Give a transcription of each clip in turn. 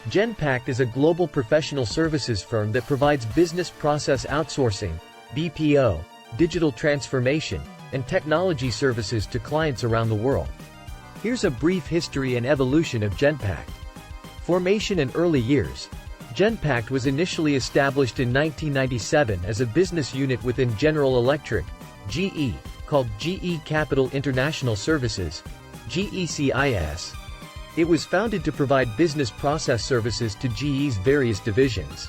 Genpact is a global professional services firm that provides business process outsourcing, BPO, digital transformation, and technology services to clients around the world. Here's a brief history and evolution of Genpact. Formation and early years. Genpact was initially established in 1997 as a business unit within General Electric, GE, called GE Capital International Services, GECIS. It was founded to provide business process services to GE's various divisions.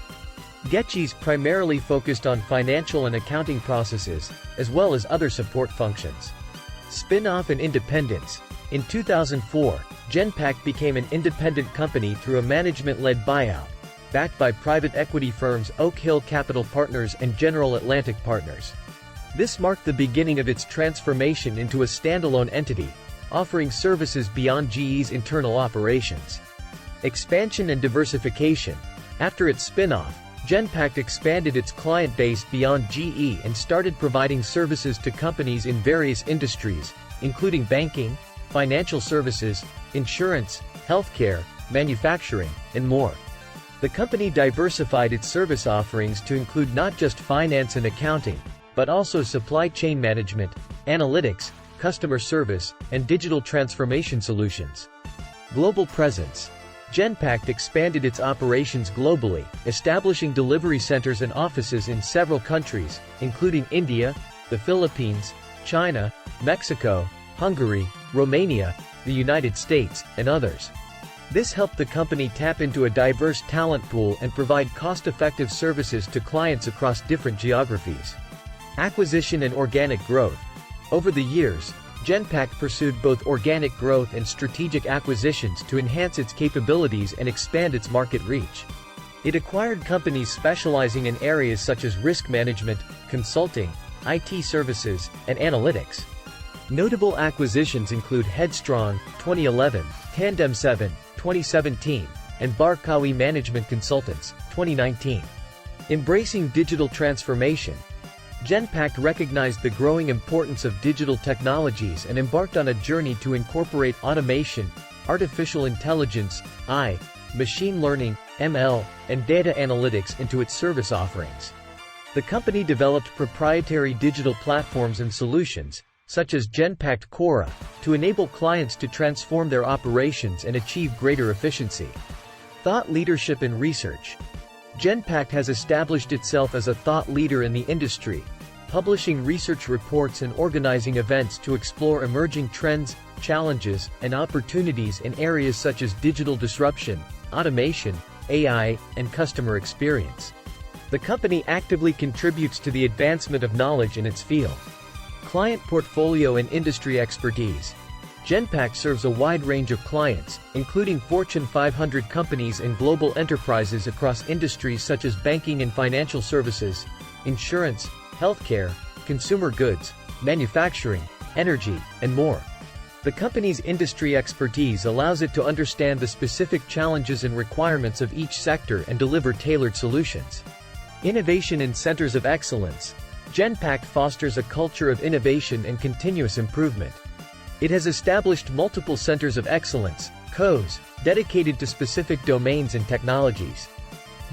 GECIS primarily focused on financial and accounting processes, as well as other support functions. Spin-off and independence. In 2004, Genpact became an independent company through a management-led buyout, backed by private equity firms Oak Hill Capital Partners and General Atlantic Partners. This marked the beginning of its transformation into a standalone entity, offering services beyond GE's internal operations. Expansion and diversification. After its spin-off, Genpact expanded its client base beyond GE and started providing services to companies in various industries, including banking, financial services, insurance, healthcare, manufacturing, and more. The company diversified its service offerings to include not just finance and accounting, but also supply chain management, analytics, customer service, and digital transformation solutions. Global presence. Genpact expanded its operations globally, establishing delivery centers and offices in several countries, including India, the Philippines, China, Mexico, Hungary, Romania, the United States, and others. This helped the company tap into a diverse talent pool and provide cost-effective services to clients across different geographies. Acquisition and organic growth. Over the years, Genpact pursued both organic growth and strategic acquisitions to enhance its capabilities and expand its market reach. It acquired companies specializing in areas such as risk management, consulting, IT services, and analytics. Notable acquisitions include Headstrong, 2011, Tandem7, 2017, and Barkawi Management Consultants, 2019. Embracing digital transformation. Genpact recognized the growing importance of digital technologies and embarked on a journey to incorporate automation, artificial intelligence, AI, machine learning, ML, and data analytics into its service offerings. The company developed proprietary digital platforms and solutions, such as Genpact Cora, to enable clients to transform their operations and achieve greater efficiency. Thought leadership and research. Genpact has established itself as a thought leader in the industry, publishing research reports and organizing events to explore emerging trends, challenges, and opportunities in areas such as digital disruption, automation, AI, and customer experience. The company actively contributes to the advancement of knowledge in its field. Client portfolio and industry expertise. Genpact serves a wide range of clients, including Fortune 500 companies and global enterprises across industries such as banking and financial services, insurance, healthcare, consumer goods, manufacturing, energy, and more. The company's industry expertise allows it to understand the specific challenges and requirements of each sector and deliver tailored solutions. Innovation and centers of excellence. Genpact fosters a culture of innovation and continuous improvement. It has established multiple centers of excellence, COEs, dedicated to specific domains and technologies.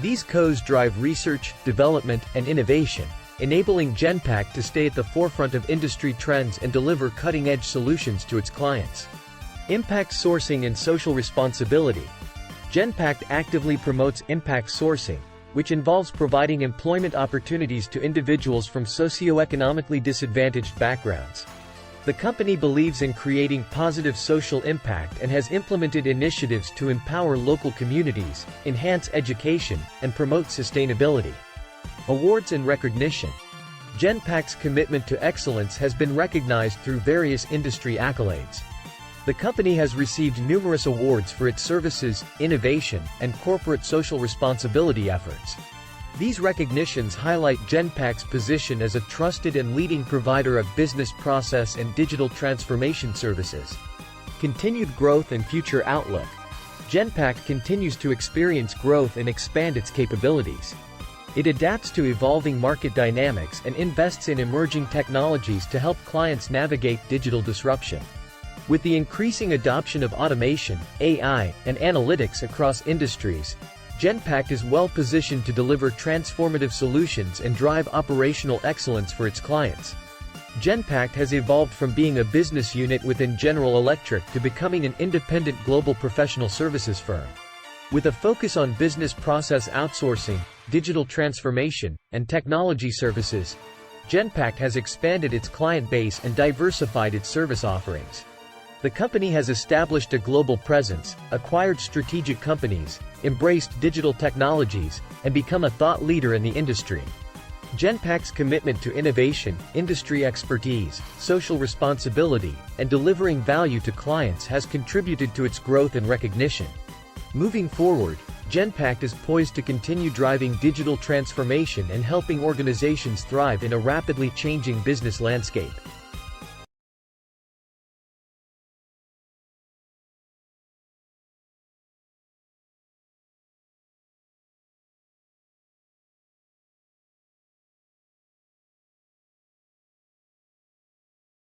These COEs drive research, development, and innovation, enabling Genpact to stay at the forefront of industry trends and deliver cutting-edge solutions to its clients. Impact sourcing and social responsibility. Genpact actively promotes impact sourcing, which involves providing employment opportunities to individuals from socioeconomically disadvantaged backgrounds. The company believes in creating positive social impact and has implemented initiatives to empower local communities, enhance education, and promote sustainability. Awards and recognition. Genpact's commitment to excellence has been recognized through various industry accolades. The company has received numerous awards for its services, innovation, and corporate social responsibility efforts. These recognitions highlight Genpact's position as a trusted and leading provider of business process and digital transformation services. Continued growth and future outlook. Genpact continues to experience growth and expand its capabilities. It adapts to evolving market dynamics and invests in emerging technologies to help clients navigate digital disruption. With the increasing adoption of automation, AI, and analytics across industries, Genpact is well positioned to deliver transformative solutions and drive operational excellence for its clients. Genpact has evolved from being a business unit within General Electric to becoming an independent global professional services firm. With a focus on business process outsourcing, digital transformation, and technology services, Genpact has expanded its client base and diversified its service offerings. The company has established a global presence, acquired strategic companies, embraced digital technologies, and become a thought leader in the industry. Genpact's commitment to innovation, industry expertise, social responsibility, and delivering value to clients has contributed to its growth and recognition. Moving forward, Genpact is poised to continue driving digital transformation and helping organizations thrive in a rapidly changing business landscape.